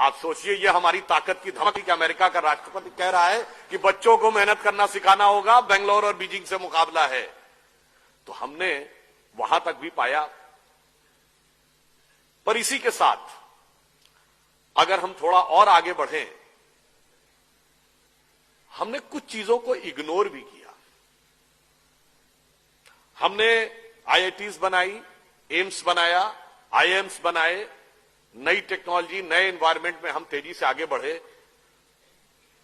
आप सोचिए, ये हमारी ताकत की धमक कि अमेरिका का राष्ट्रपति कह रहा है कि बच्चों को मेहनत करना सिखाना होगा, बेंगलोर और बीजिंग से मुकाबला है। तो हमने वहां तक भी पाया। पर इसी के साथ अगर हम थोड़ा और आगे बढ़ें, हमने कुछ चीजों को इग्नोर भी किया। हमने आईआईटीज बनाई, एम्स बनाया, आईएम्स बनाए, नई टेक्नोलॉजी, नए एनवायरनमेंट में हम तेजी से आगे बढ़े।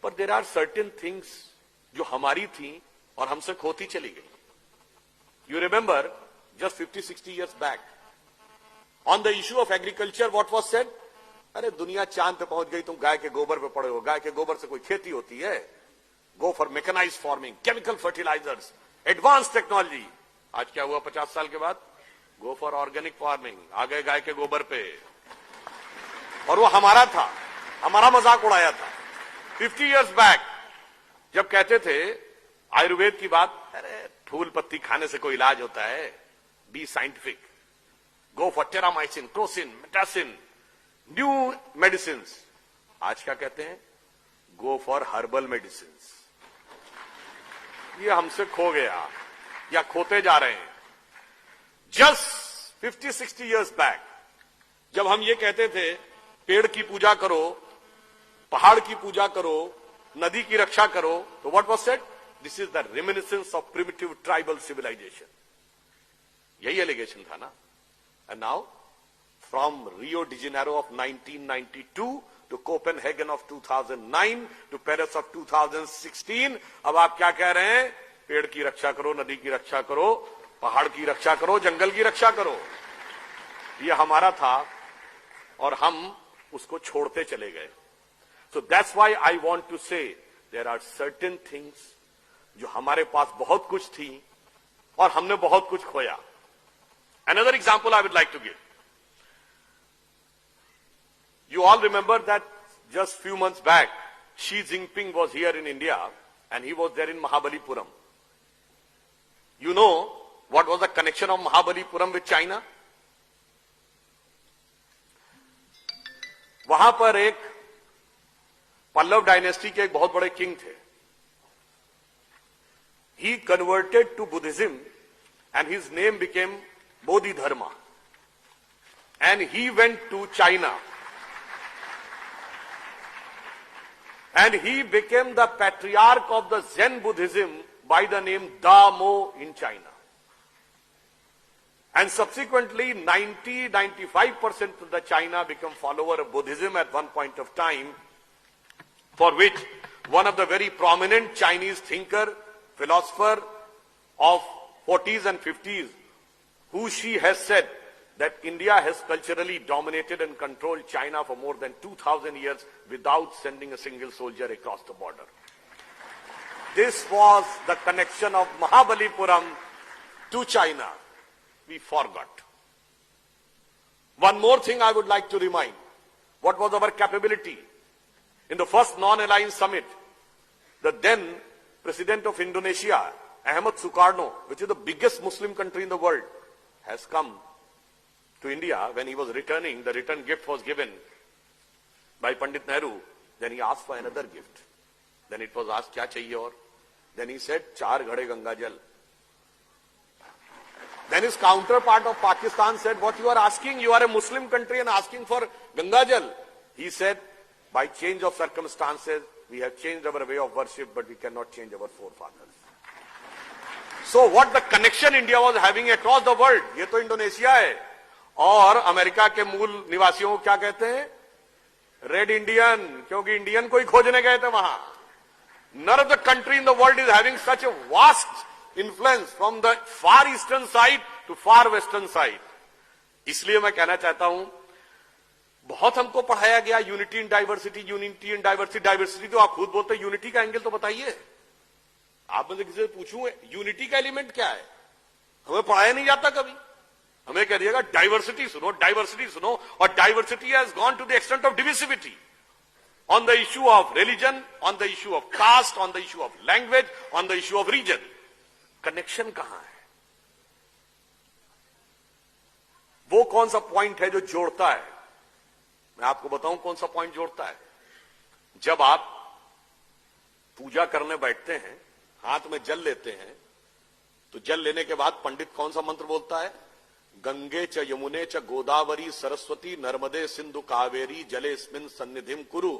पर देयर आर सर्टेन थिंग्स जो हमारी थी और हमसे खोती चली गई। You remember just 50-60 years back on the issue of agriculture what was said? अरे दुनिया चांद पे पहुंच गई, तुम गाय के गोबर पे पड़े हो। गाय के गोबर से कोई खेती होती है? Go for mechanised farming, chemical fertilisers, advance technology. आज क्या हुआ 50 साल के बाद? गो फॉर ऑर्गेनिक फार्मिंग, आ गए गाय के गोबर पे। और वो हमारा था, हमारा मजाक उड़ाया था 50 years बैक, जब कहते थे आयुर्वेद की बात, अरे फूल पत्ती खाने से कोई इलाज होता है? B scientific, go for Terramycin, Crocin, Metacin, new medicine. आज क्या कहते हैं? Go for herbal medicine. ये हमसे खो गया या खोते जा रहे हैं। जस्ट 50-60 years बैक जब हम ये कहते थे पेड़ की पूजा करो, पहाड़ की पूजा करो, नदी की रक्षा करो, तो what was said? This is the reminiscence of primitive tribal civilisation. यही एलिगेशन था ना। And now from Rio de Janeiro of 1992 to Copenhagen of 2009 to Paris of 2016, अब आप क्या कह रहे हैं? पेड़ की रक्षा करो, नदी की रक्षा करो, पहाड़ की रक्षा करो, जंगल की रक्षा करो। ये हमारा था और हम उसको छोड़ते चले गए। So that's why I want to say there are certain things जो हमारे पास बहुत कुछ थी और हमने बहुत कुछ खोया। Another example I would like to give. You all remember that just few months back, Xi Jinping was here in India and he was there in Mahabalipuram. You know what was the connection of Mahabalipuram with China? वहां पर एक Pallav dynasty के एक बहुत बड़े king थे। He converted to Buddhism and his name became Bodhidharma. And he went to China. And he became the patriarch of the Zen Buddhism by the name Da Mo in China. And subsequently 90-95% of the China became follower of Buddhism at one point of time, for which one of the very prominent Chinese thinker, philosopher of 40s and 50s, who she has said that India has culturally dominated and controlled China for more than 2,000 years without sending a single soldier across the border. This was the connection of Mahabalipuram to China. We forgot. One more thing I would like to remind. What was our capability? In the first non-aligned summit, the then President of Indonesia, Ahmad Sukarno, which is the biggest Muslim country in the world, has come to India. When he was returning, the return gift was given by Pandit Nehru. Then he asked for another gift. Then it was asked, kya chahiye aur? Then he said, 4 ghade Ganga Jal. Then his counterpart of Pakistan said, what you are asking? You are a Muslim country and asking for Ganga Jal. He said, by change of circumstances, we have changed our way of worship, but we cannot change our forefathers. So what the connection India was having across the world, ये तो Indonesia है। और America के मूल निवासियों को क्या कहते हैं? रेड इंडियन, क्योंकि इंडियन को ही खोजने गए थे वहां। None of the country in the world is having such a vast influence from the far eastern side to far western side. इसलिए मैं कहना चाहता हूं, बहुत हमको पढ़ाया गया unity in diversity, unity in diversity. Diversity तो आप खुद बोलते हैं, यूनिटी का एंगल तो बताइए। आप मुझे किसी से पूछूं यूनिटी का एलिमेंट क्या है? हमें पढ़ाया नहीं जाता कभी। हमें कह दिएगा डाइवर्सिटी सुनो, डाइवर्सिटी सुनो, और diversity has gone to the extent of divisivity on the issue of religion, on the issue of caste, on the issue of language, on the issue of region. Connection कहां है? वो कौन सा point है जो जोड़ता है? मैं आपको बताऊं कौन सा पॉइंट जोड़ता है। जब आप पूजा करने बैठते हैं, हाथ में जल लेते हैं, तो जल लेने के बाद पंडित कौन सा मंत्र बोलता है? गंगे च यमुने च गोदावरी सरस्वती नर्मदे सिंधु कावेरी जलेस्मिन सन्निधिम कुरु।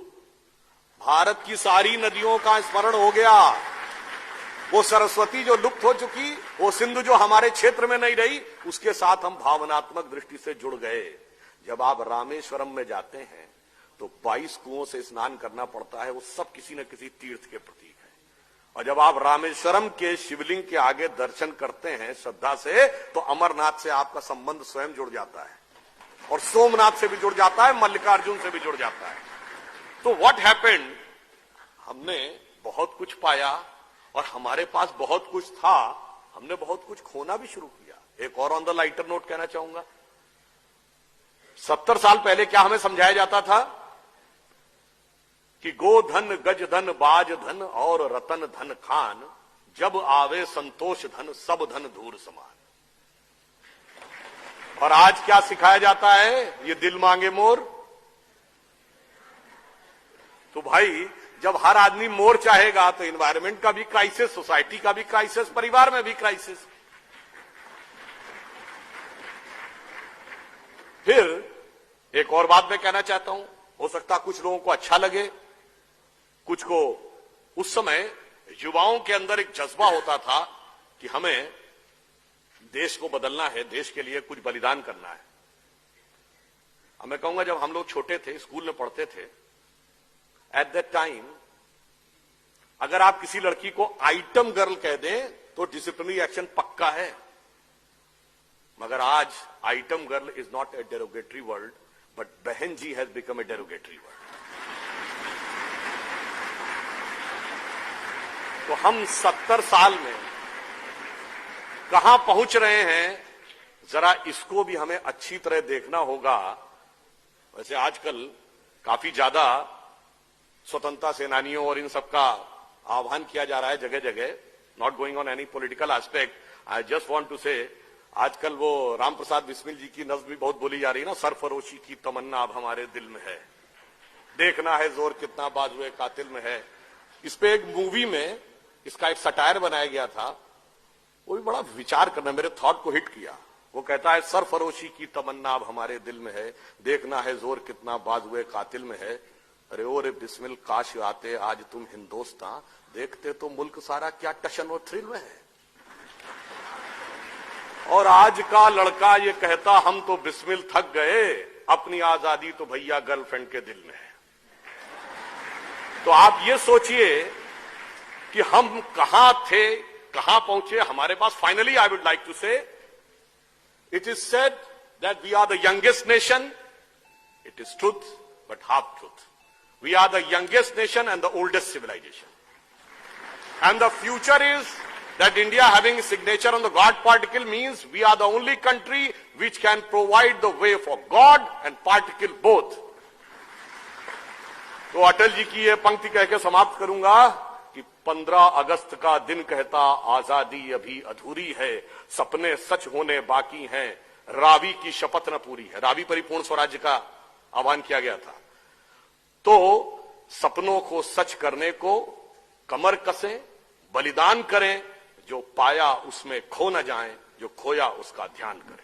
भारत की सारी नदियों का स्मरण हो गया। वो सरस्वती जो लुप्त हो चुकी, वो सिंधु जो हमारे क्षेत्र में नहीं रही, उसके साथ हम भावनात्मक दृष्टि से जुड़ गए। जब आप रामेश्वरम में जाते हैं तो 22 कुओं से स्नान करना पड़ता है, वो सब किसी न किसी तीर्थ के प्रतीक है। और जब आप रामेश्वरम के शिवलिंग के आगे दर्शन करते हैं श्रद्धा से, तो अमरनाथ से आपका संबंध स्वयं जुड़ जाता है, और सोमनाथ से भी जुड़ जाता है, मल्लिकार्जुन से भी जुड़ जाता है। तो व्हाट हैपेंड, हमने बहुत कुछ पाया और हमारे पास बहुत कुछ था, हमने बहुत कुछ खोना भी शुरू किया। एक और ऑन द लाइटर नोट कहना चाहूंगा, 70 साल पहले क्या हमें समझाया जाता था कि गोधन गज धन बाज धन और रतन धन खान, जब आवे संतोष धन सब धन धूर समान। और आज क्या सिखाया जाता है? ये दिल मांगे मोर। तो भाई जब हर आदमी मोर चाहेगा तो एनवायरमेंट का भी क्राइसिस, सोसाइटी का भी क्राइसिस, परिवार में भी क्राइसिस। फिर एक और बात मैं कहना चाहता हूं, हो सकता कुछ लोगों को अच्छा लगे, कुछ को। उस समय युवाओं के अंदर एक जज्बा होता था कि हमें देश को बदलना है, देश के लिए कुछ बलिदान करना है। अब मैं कहूंगा जब हम लोग छोटे थे, स्कूल में पढ़ते थे, एट दैट टाइम अगर आप किसी लड़की को आइटम गर्ल कह दें तो डिसिप्लिनरी एक्शन पक्का है। मगर आज item girl is not a derogatory word, but behen ji has become a derogatory word. तो हम 70 साल में कहां पहुंच रहे हैं, जरा इसको भी हमें अच्छी तरह देखना होगा। वैसे आजकल काफी ज्यादा स्वतंत्रता सेनानियों और इन सबका आह्वान किया जा रहा है जगह जगह। Not going on any political aspect, I just want to say, आजकल वो राम प्रसाद बिस्मिल जी की नज्म भी बहुत बोली जा रही है ना, सरफरोशी की तमन्ना अब हमारे दिल में है, देखना है जोर कितना बाजुए कातिल में है। इस पे एक मूवी में इसका एक सटायर बनाया गया था, वो भी बड़ा विचार करना, मेरे थॉट को हिट किया। वो कहता है सरफरोशी की तमन्ना अब हमारे दिल में है, देखना है जोर कितना बाजुए कातिल में है। अरे ओ रे बिस्मिल काश आते आज तुम हिंदुस्तान, देखते तो मुल्क सारा क्या टशन और थ्रिल में है। और आज का लड़का ये कहता हम तो बिस्मिल थक गए, अपनी आजादी तो भैया गर्लफ्रेंड के दिल में है। तो आप ये सोचिए कि हम कहां थे, कहां पहुंचे। हमारे पास finally I would like to say, it is said that we are the youngest nation. It is truth but half truth. We are the youngest nation and the oldest civilization. And the future is that India having signature on the God particle means we are the only country which can provide the way for God and particle both. तो अटल जी की ये पंक्ति कह के समाप्त करूंगा कि 15 अगस्त का दिन कहता आजादी अभी अधूरी है, सपने सच होने बाकी हैं, रावी की शपथ न पूरी है। रावी परिपूर्ण स्वराज्य का आह्वान किया गया था। तो सपनों को सच करने को कमर कसें, बलिदान करें, जो पाया उसमें खो न जाएं, जो खोया उसका ध्यान करें।